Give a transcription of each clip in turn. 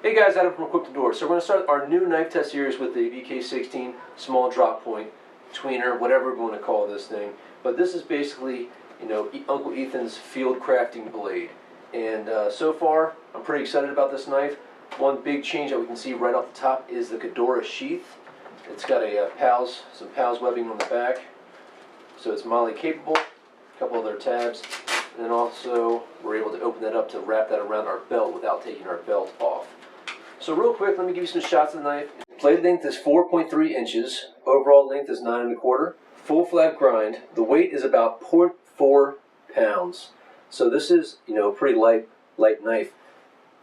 Hey guys, Adam from Equip the Door. So we're going to start our new knife test series with the BK-16 small drop point, tweener, whatever we want to call this thing. But this is basically, Uncle Ethan's field crafting blade. And so far, I'm pretty excited about this knife. One big change that we can see right off the top is the Ghidorah sheath. It's got a some PALS webbing on the back, so it's MOLLE capable. A couple other tabs. And then also, we're able to open that up to wrap that around our belt without taking our belt off. So real quick, let me give you some shots of the knife. Blade length is 4.3 inches. Overall length is 9 1/4. Full flat grind. The weight is about 0.4 pounds. So this is, a pretty light knife.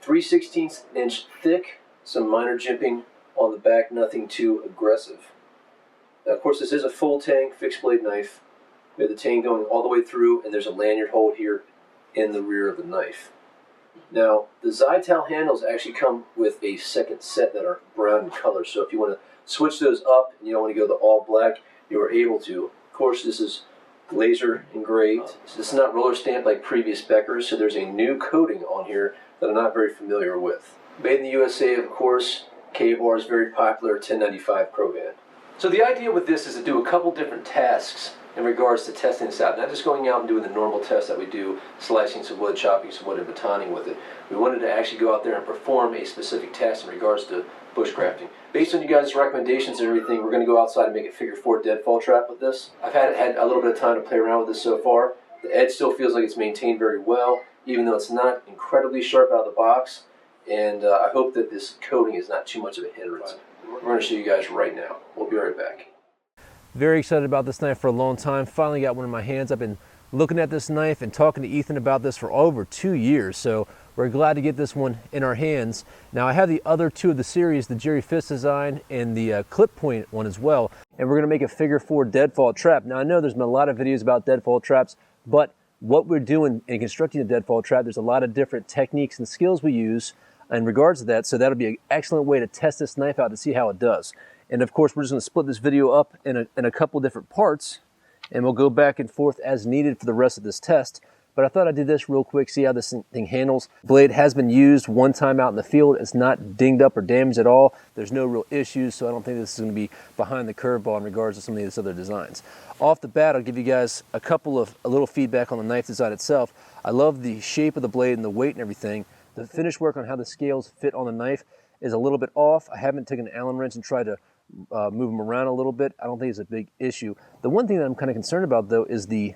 3/16 inch thick. Some minor jimping on the back. Nothing too aggressive. Now, of course, this is a full tang fixed blade knife. We have the tang going all the way through, and there's a lanyard hold here in the rear of the knife. Now, the Zytel handles actually come with a second set that are brown in color, so if you want to switch those up and you don't want to go the all black, you are able to. Of course, this is laser engraved. So this is not roller stamped like previous Beckers, so there's a new coating on here that I'm not very familiar with. Made in the USA, of course. K-bar is very popular, 1095 Krogan. So the idea with this is to do a couple different tasks in regards to testing this out, not just going out and doing the normal tests that we do, slicing some wood, chopping some wood, and batoning with it. We wanted to actually go out there and perform a specific task in regards to bushcrafting. Based on you guys' recommendations and everything, we're going to go outside and make a figure 4 deadfall trap with this. I've had a little bit of time to play around with this so far. The edge still feels like it's maintained very well, even though it's not incredibly sharp out of the box. And I hope that this coating is not too much of a hindrance. We're going to show you guys right now. We'll be right back. Very excited about this knife for a long time. Finally got one in my hands. I've been looking at this knife and talking to Ethan about this for over 2 years, so we're glad to get this one in our hands. Now I have the other two of the series, the Jerry Fist design and the clip point one as well, and we're going to make a figure 4 deadfall trap. Now I know there's been a lot of videos about deadfall traps, but what we're doing in constructing a deadfall trap, there's a lot of different techniques and skills we use in regards to that, so that'll be an excellent way to test this knife out to see how it does. And of course, we're just going to split this video up in a couple different parts, and we'll go back and forth as needed for the rest of this test. But I thought I'd do this real quick, see how this thing handles. Blade has been used one time out in the field. It's not dinged up or damaged at all. There's no real issues, so I don't think this is going to be behind the curveball in regards to some of these other designs. Off the bat, I'll give you guys a little feedback on the knife design itself. I love the shape of the blade and the weight and everything. The finish work on how the scales fit on the knife is a little bit off. I haven't taken an Allen wrench and tried to move them around a little bit. I don't think it's a big issue. The one thing that I'm kind of concerned about though is the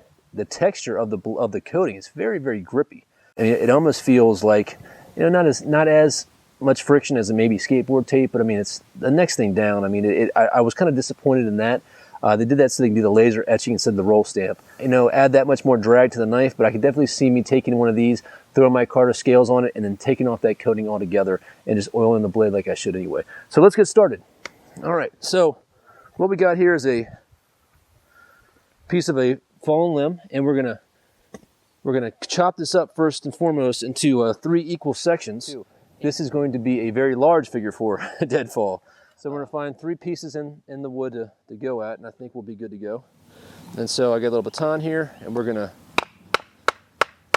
texture of the coating. It's very, very grippy. I mean, it almost feels like, not as much friction as maybe skateboard tape, but I mean, it's the next thing down. I mean, I was kind of disappointed in that. They did that so they can do the laser etching instead of the roll stamp. Add that much more drag to the knife, but I could definitely see me taking one of these, throwing my Carter scales on it, and then taking off that coating altogether and just oiling the blade like I should anyway. So let's get started. All right, so what we got here is a piece of a fallen limb, and we're gonna chop this up first and foremost into 3 equal sections. This is going to be a very large figure 4 deadfall. So we're gonna find 3 pieces in the wood to go at, and I think we'll be good to go. And so I got a little baton here, and we're gonna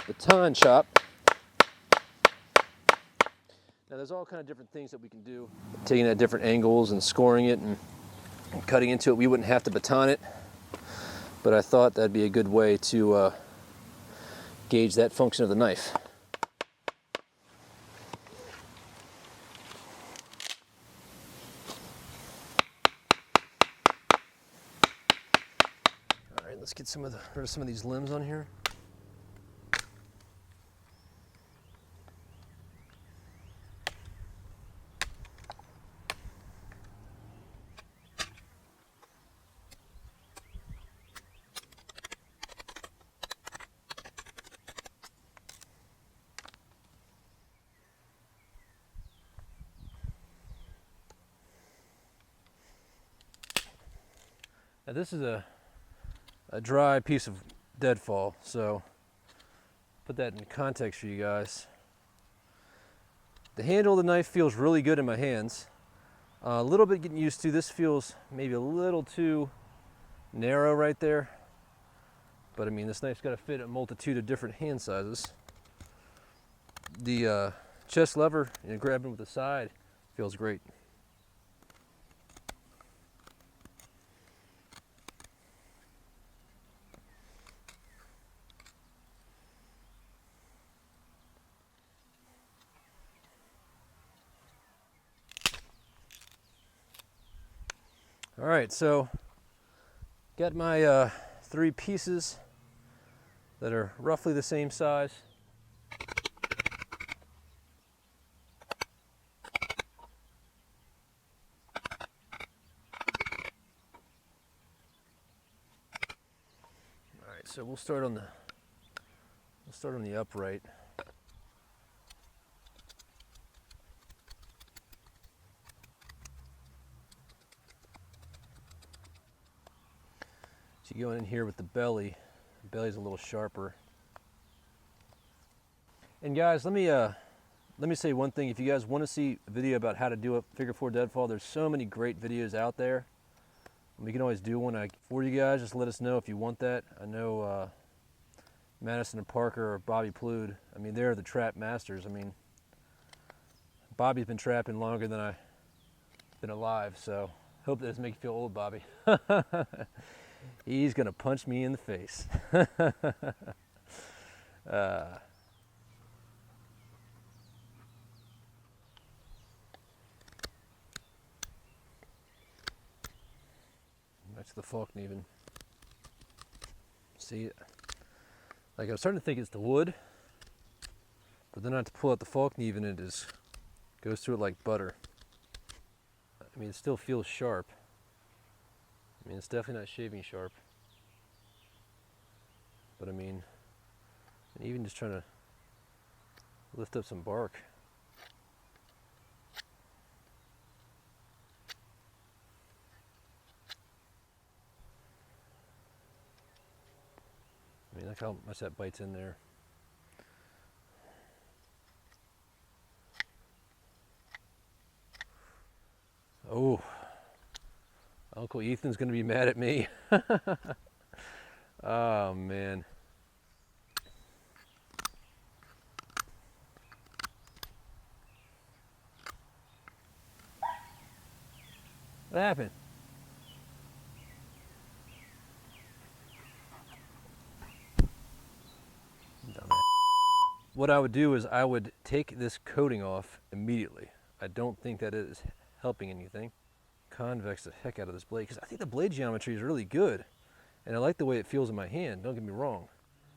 baton chop. Now there's all kind of different things that we can do, taking it at different angles and scoring it and cutting into it. We wouldn't have to baton it, but I thought that'd be a good way to gauge that function of the knife. All right, let's get rid of some of these limbs on here. Now this is a dry piece of deadfall, so put that in context for you guys. The handle of the knife feels really good in my hands. A little bit getting used to. This feels maybe a little too narrow right there, but I mean, this knife's got to fit a multitude of different hand sizes. The chest lever and grabbing with the side feels great. All right, so got my 3 pieces that are roughly the same size. All right, so we'll start on the upright. So you go in here with the belly. The belly's a little sharper. And guys, let me say one thing. If you guys want to see a video about how to do a figure 4 deadfall, there's so many great videos out there. We can always do one for you guys. Just let us know if you want that. I know Madison and Parker or Bobby Plude, I mean, they're the trap masters. I mean, Bobby's been trapping longer than I've been alive, so hope that doesn't make you feel old, Bobby. He's gonna punch me in the face. That's the Falkneven. See, like I was starting to think it's the wood, but then I have to pull out the Falkneven and it just goes through it like butter. I mean, it still feels sharp. I mean, it's definitely not shaving sharp. But I mean, even just trying to lift up some bark. I mean, look how much that bites in there. Oh, Uncle Ethan's gonna be mad at me. Oh man. What happened? Dumbass. What I would do is I would take this coating off immediately. I don't think that is helping anything. Convex the heck out of this blade because I think the blade geometry is really good and I like the way it feels in my hand, don't get me wrong.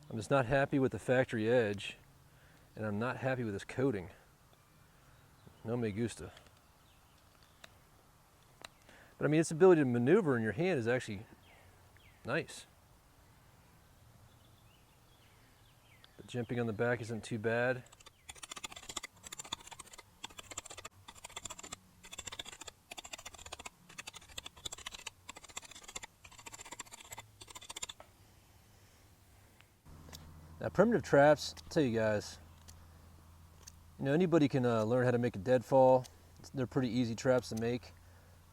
I'm just not happy with the factory edge and I'm not happy with this coating. No me gusta. But I mean, its ability to maneuver in your hand is actually nice. The jimping on the back isn't too bad. Now, primitive traps, I'll tell you guys, you know, anybody can learn how to make a deadfall. They're pretty easy traps to make.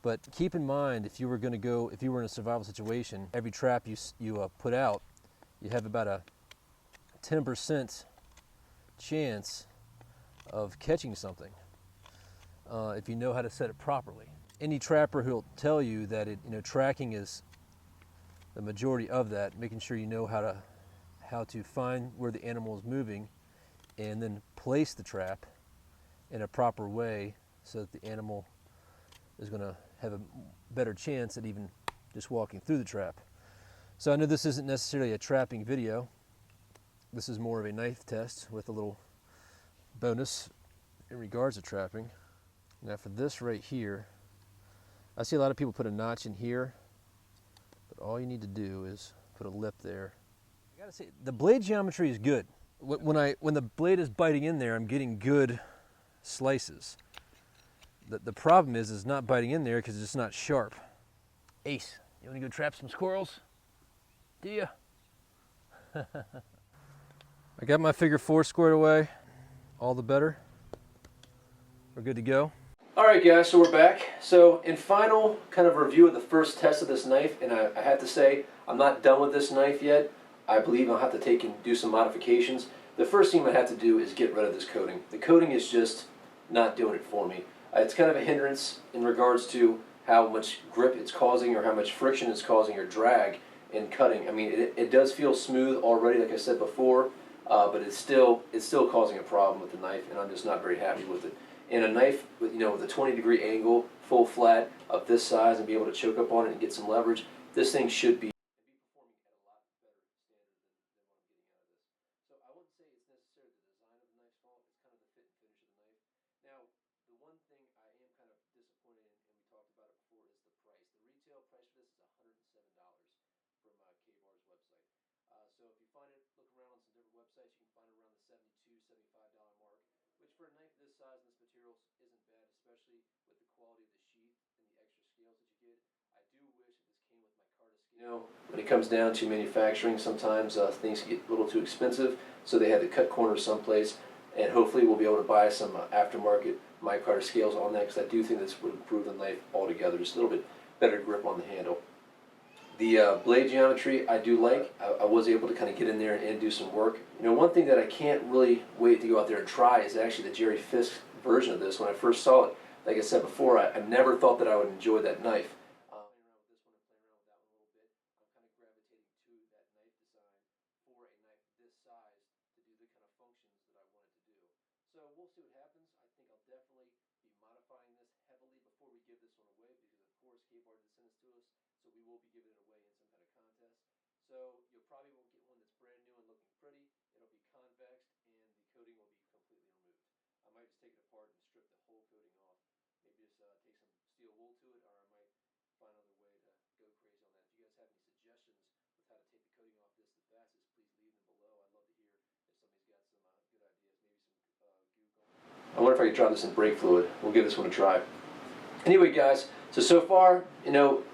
But keep in mind, if you were in a survival situation, every trap you put out, you have about a 10% chance of catching something if you know how to set it properly. Any trapper who'll tell you that tracking is the majority of that, making sure you know how to find where the animal is moving and then place the trap in a proper way so that the animal is going to have a better chance at even just walking through the trap. So I know this isn't necessarily a trapping video. This is more of a knife test with a little bonus in regards to trapping. Now for this right here, I see a lot of people put a notch in here, but all you need to do is put a lip there. I gotta say, the blade geometry is good. When the blade is biting in there, I'm getting good slices. The problem is not biting in there because it's just not sharp. Ace, you want to go trap some squirrels? Do ya? I got my figure 4 squared away. All the better. We're good to go. All right, guys, so we're back. So in final kind of review of the first test of this knife, and I have to say, I'm not done with this knife yet. I believe I'll have to take and do some modifications. the first thing I have to do is get rid of this coating. The coating is just not doing it for me. It's kind of a hindrance in regards to how much grip it's causing or how much friction it's causing or drag in cutting. I mean, it does feel smooth already, like I said before, but it's still causing a problem with the knife, and I'm just not very happy with it. And a knife with, with a 20-degree angle, full flat of this size, and be able to choke up on it and get some leverage, this thing should be performing at a lot better standard than what I'm getting out of this. So I wouldn't say it's necessarily the design of the knife's fault. It's kind of the fit and finish of the knife. Now, the one thing I am kind of disappointed in, and we talked about it before, is the price. The retail price for this is $107 from K-Bar's website. So if you find it, look around on some different websites, you can find it around the $72, $75 mark, which for a knife this size and this material isn't bad, especially with the quality of the sheath and the extra scales that you get. I do wish that this came with my Carta scale. When it comes down to manufacturing, sometimes things get a little too expensive, so they had to cut corners someplace, and hopefully we'll be able to buy some aftermarket micarta scales on that, because I do think this would improve the knife altogether, just a little bit better grip on the handle. The blade geometry I do like. I was able to kind of get in there and do some work. One thing that I can't really wait to go out there and try is actually the Jerry Fisk version of this. When I first saw it, like I said before, I never thought that I would enjoy that knife. Playing around with this one and playing around with that one a little bit, I'm kind of gravitating to that knife design for a knife this size to do the kind of functions that I wanted to do. So we'll see what happens. I think I'll definitely be modifying this heavily before we give this one away, because of course K-Bar did send this to us, so we will be giving it away in some kind of contest. So you'll probably won't get one that's brand new and looking pretty. It'll be convexed, and the coating will be completely removed. I might just take it apart and strip the whole coating off. Maybe just take some steel wool to it, or I might find another way to go crazy on that. If you guys have any suggestions with how to take the coating off this the fastest, please leave them below. I'd love to hear if somebody's got some good ideas, maybe some goo going. I wonder if I could try this in brake fluid. We'll give this one a try. Anyway, guys, so far,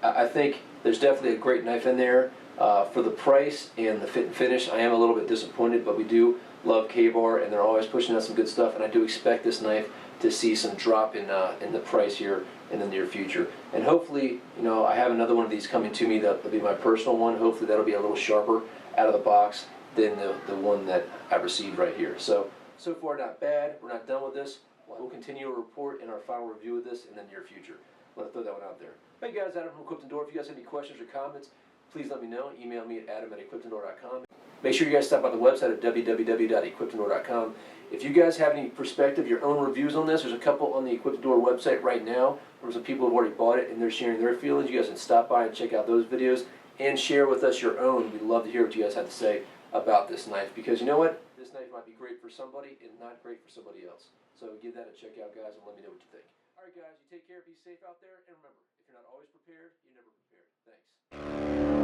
I think there's definitely a great knife in there. For the price and the fit and finish, I am a little bit disappointed, but we do love K-Bar, and they're always pushing out some good stuff, and I do expect this knife to see some drop in the price here in the near future. And hopefully, I have another one of these coming to me. That'll be my personal one. Hopefully that'll be a little sharper out of the box than the one that I received right here. So far not bad. We're not done with this. We'll continue to report in our final review of this in the near future. I'm going to throw that one out there. Hey guys, Adam from Equipped Indoor. If you guys have any questions or comments, please let me know. Email me at adam@equippedindoor.com. Make sure you guys stop by the website at www.equippedindoor.com. If you guys have any perspective, your own reviews on this, there's a couple on the Equipped Indoor website right now. There's some people who have already bought it and they're sharing their feelings. You guys can stop by and check out those videos and share with us your own. We'd love to hear what you guys have to say about this knife, because you know what? This knife might be great for somebody and not great for somebody else. So give that a check out, guys, and let me know what you think. All right, guys, you take care, be safe out there, and remember, if you're not always prepared, you're never prepared. Thanks.